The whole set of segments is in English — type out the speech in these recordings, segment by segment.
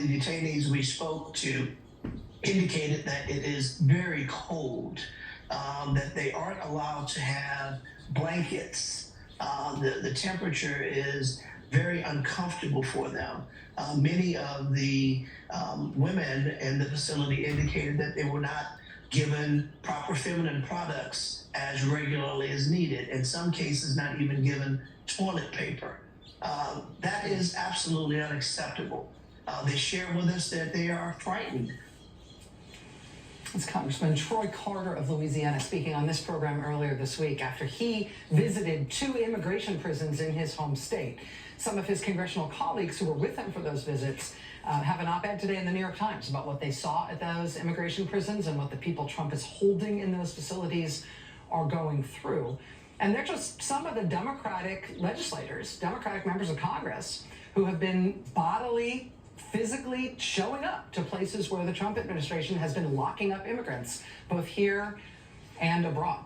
the detainees we spoke to indicated that it is very cold, that they aren't allowed to have blankets. The temperature is very uncomfortable for them. Many of the women in the facility indicated that they were not given proper feminine products as regularly as needed. In some cases, not even given toilet paper. That is absolutely unacceptable. They share with us that they are frightened. It's Congressman Troy Carter of Louisiana speaking on this program earlier this week after he visited 2 immigration prisons in his home state. Some of his congressional colleagues who were with him for those visits have an op-ed today in the New York Times about what they saw at those immigration prisons and what the people Trump is holding in those facilities are going through. And they're just some of the Democratic legislators, Democratic members of Congress, who have been bodily, physically showing up to places where the Trump administration has been locking up immigrants, both here and abroad.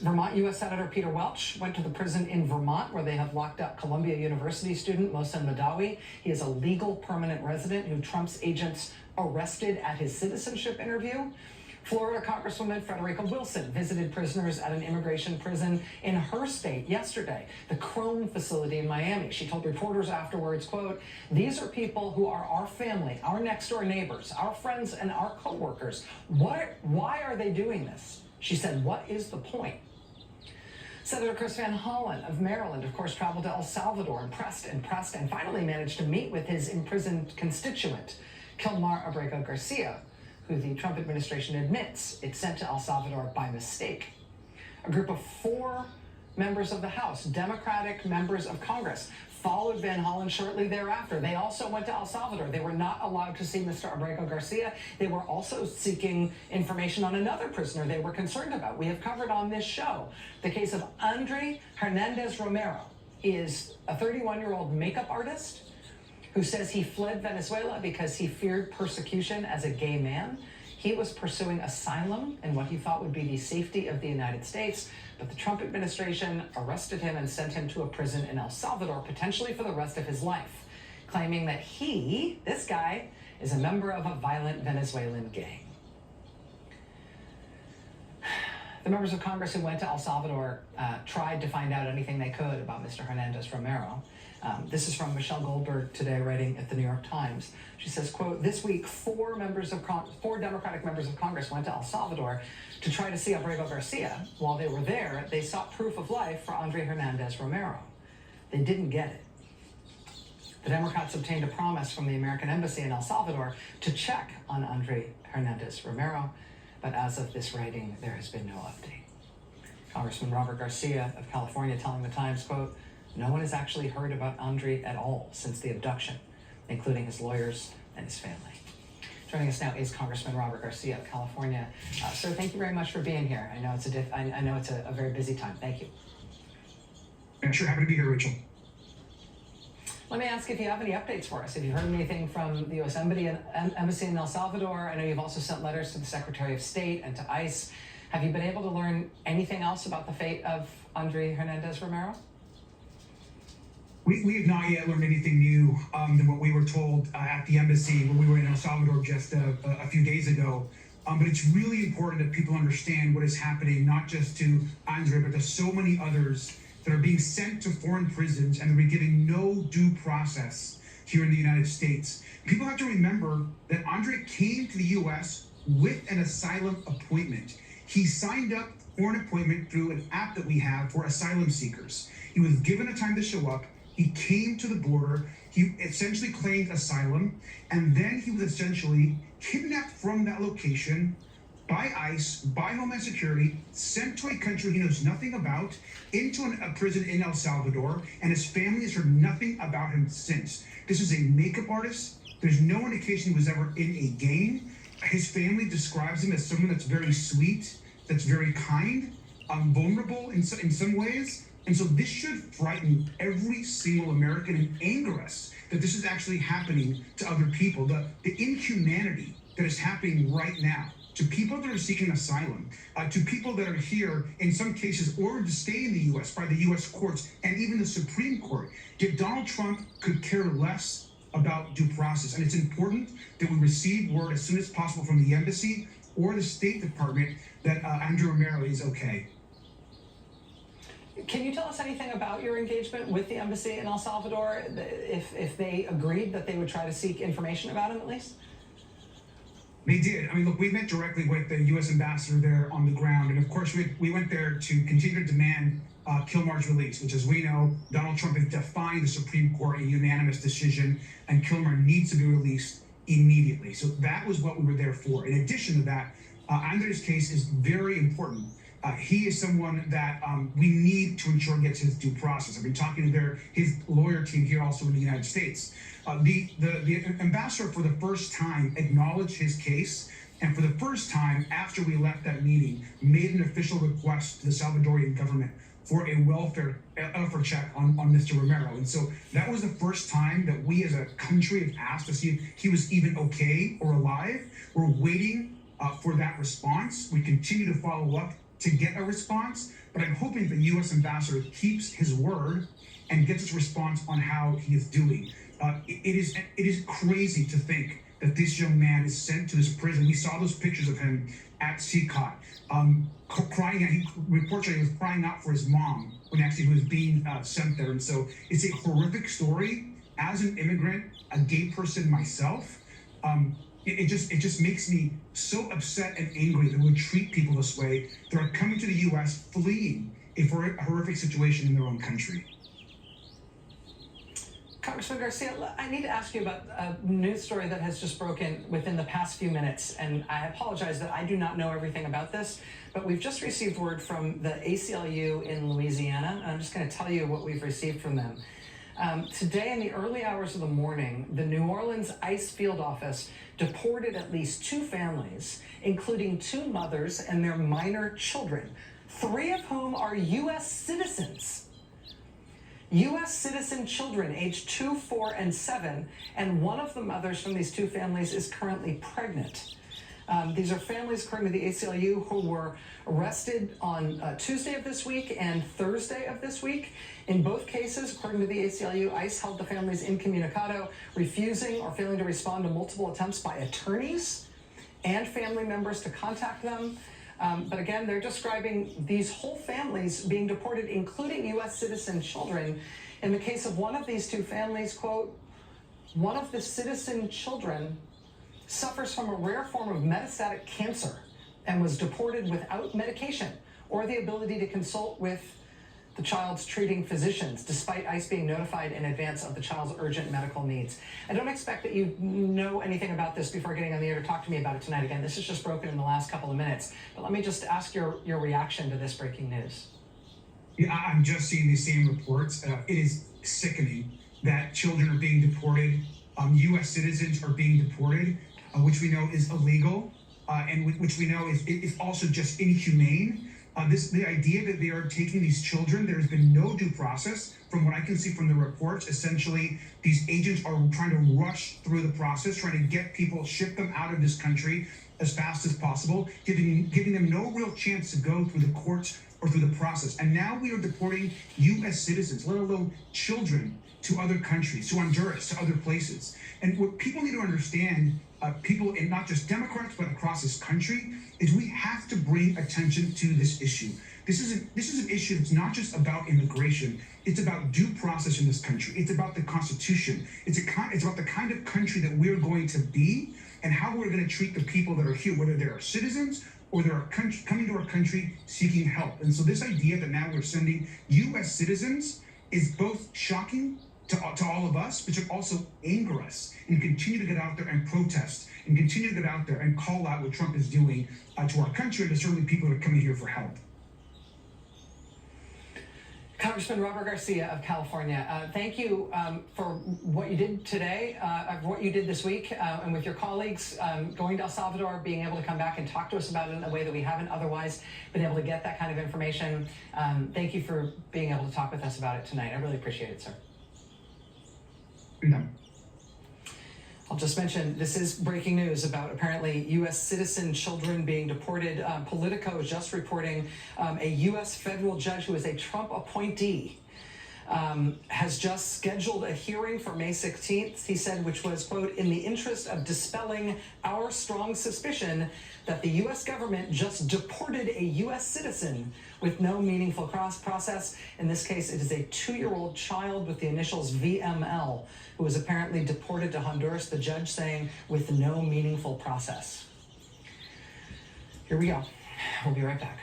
Vermont U.S. Senator Peter Welch went to the prison in Vermont where they have locked up Columbia University student Mohsen Maddow. He is a legal permanent resident who Trump's agents arrested at his citizenship interview. Florida Congresswoman Frederica Wilson visited prisoners at an immigration prison in her state yesterday, the Crone facility in Miami. She told reporters afterwards, quote, "These are people who are our family, our next door neighbors, our friends and our coworkers. Why are they doing this?" She said, "What is the point?" Senator Chris Van Hollen of Maryland, of course, traveled to El Salvador and pressed and finally managed to meet with his imprisoned constituent, Kilmar Abrego Garcia, who the Trump administration admits it sent to El Salvador by mistake. A group of 4 members of the House, Democratic members of Congress, followed Van Hollen shortly thereafter. They also went to El Salvador. They were not allowed to see Mr. Abrego Garcia. They were also seeking information on another prisoner they were concerned about. We have covered on this show the case of Andre Hernandez Romero. He is a 31-year-old makeup artist who says he fled Venezuela because he feared persecution as a gay man. He was pursuing asylum in what he thought would be the safety of the United States, but the Trump administration arrested him and sent him to a prison in El Salvador, potentially for the rest of his life, claiming that this guy, is a member of a violent Venezuelan gang. The members of Congress who went to El Salvador tried to find out anything they could about Mr. Hernandez Romero. This is from Michelle Goldberg today, writing at the New York Times. She says, quote, "This week, 4 Democratic members of Congress went to El Salvador to try to see Abrego Garcia. While they were there, they sought proof of life for Andre Hernandez Romero. They didn't get it. The Democrats obtained a promise from the American Embassy in El Salvador to check on Andre Hernandez Romero, but as of this writing, there has been no update." Congressman Robert Garcia of California telling the Times, quote, "No one has actually heard about Andre at all since the abduction, including his lawyers and his family." Joining us now is Congressman Robert Garcia of California. Sir, thank you very much for being here. I know it's a very busy time. Thank you. I'm sure happy to be here, Rachel. Let me ask if you have any updates for us. Have you heard anything from the U.S. Embassy in El Salvador? I know you've also sent letters to the Secretary of State and to ICE. Have you been able to learn anything else about the fate of Andre Hernandez Romero? We have not yet learned anything new than what we were told at the embassy when we were in El Salvador just a few days ago. But it's really important that people understand what is happening, not just to Andre, but to so many others that are being sent to foreign prisons and they're giving no due process here in the United States. People have to remember that Andre came to the U.S. with an asylum appointment. He signed up for an appointment through an app that we have for asylum seekers. He was given a time to show up. He came to the border, he essentially claimed asylum, and then he was essentially kidnapped from that location by ICE, by Homeland Security, sent to a country he knows nothing about, into a prison in El Salvador, and his family has heard nothing about him since. This is a makeup artist. There's no indication he was ever in a gang. His family describes him as someone that's very sweet, that's very kind, vulnerable in some ways. And so this should frighten every single American and anger us that this is actually happening to other people. The inhumanity that is happening right now to people that are seeking asylum, to people that are here, in some cases, ordered to stay in the U.S. by the U.S. courts and even the Supreme Court. Yet Donald Trump could care less about due process. And it's important that we receive word as soon as possible from the embassy or the State Department that Andrew Romero is okay. Can you tell us anything about your engagement with the embassy in El Salvador, if they agreed that they would try to seek information about him at least? They did. I mean, look, we met directly with the U.S. ambassador there on the ground. And of course, we went there to continue to demand Kilmar's release, which, as we know, Donald Trump has defined the Supreme Court a unanimous decision, and Kilmar needs to be released immediately. So that was what we were there for. In addition to that, Andre's case is very important. He is someone that we need to ensure gets his due process. I've been talking to his lawyer team here also in the United States. The ambassador for the first time acknowledged his case, and for the first time after we left that meeting, made an official request to the Salvadorian government for a welfare check on Mr. Romero. And so that was the first time that we as a country have asked to see if he was even okay or alive. We're waiting for that response. We continue to follow up to get a response, but I'm hoping the U.S. ambassador keeps his word and gets a response on how he is doing. It is crazy to think that this young man is sent to this prison. We saw those pictures of him at CCOT, crying. He reports that he was crying out for his mom when actually he was being sent there. And so it's a horrific story. As an immigrant, a gay person myself, it just makes me so upset and angry that we would treat people this way. That are coming to the U.S. fleeing a horrific situation in their own country. Congressman Garcia, I need to ask you about a news story that has just broken within the past few minutes, and I apologize that I do not know everything about this, but we've just received word from the ACLU in Louisiana, and I'm just going to tell you what we've received from them. Today, in the early hours of the morning, the New Orleans ICE field office deported at least 2 families, including 2 mothers and their minor children, 3 of whom are U.S. citizens. U.S. citizen children aged 2, 4, and 7, and one of the mothers from these 2 families is currently pregnant. These are families, according to the ACLU, who were arrested on Tuesday of this week and Thursday of this week. In both cases, according to the ACLU, ICE held the families incommunicado, refusing or failing to respond to multiple attempts by attorneys and family members to contact them. But again, they're describing these whole families being deported, including U.S. citizen children. In the case of one of these 2 families, quote, one of the citizen children suffers from a rare form of metastatic cancer and was deported without medication or the ability to consult with the child's treating physicians, despite ICE being notified in advance of the child's urgent medical needs. I don't expect that you know anything about this before getting on the air to talk to me about it tonight. Again, this is just broken in the last couple of minutes. But let me just ask your reaction to this breaking news. Yeah, I'm just seeing these same reports. It is sickening that children are being deported. U.S. citizens are being deported, which we know is illegal, and which we know is also just inhumane. The idea that they are taking these children, there has been no due process. From what I can see from the reports, essentially, these agents are trying to rush through the process, trying to get people, ship them out of this country as fast as possible, giving them no real chance to go through the courts or through the process. And now we are deporting U.S. citizens, let alone children, to other countries, to Honduras, to other places. And what people need to understand, people in not just Democrats, but across this country, is we have to bring attention to this issue. This is an issue that's not just about immigration. It's about due process in this country. It's about the Constitution. It's about the kind of country that we're going to be and how we're going to treat the people that are here, whether they're citizens or they're coming to our country seeking help. And so this idea that now we're sending U.S. citizens is both shocking to all of us, but should also anger us and continue to get out there and protest and continue to get out there and call out what Trump is doing to our country and to certainly people that are coming here for help. Congressman Robert Garcia of California, thank you for what you did today, what you did this week, and with your colleagues going to El Salvador, being able to come back and talk to us about it in a way that we haven't otherwise been able to get that kind of information. Thank you for being able to talk with us about it tonight. I really appreciate it, sir. No. I'll just mention, this is breaking news about apparently U.S. citizen children being deported. Politico is just reporting a U.S. federal judge who is a Trump appointee has just scheduled a hearing for May 16th, he said, which was, quote, in the interest of dispelling our strong suspicion that the U.S. government just deported a U.S. citizen with no meaningful process. In this case, it is a 2-year-old child with the initials VML, who was apparently deported to Honduras, the judge saying, with no meaningful process. Here we go. We'll be right back.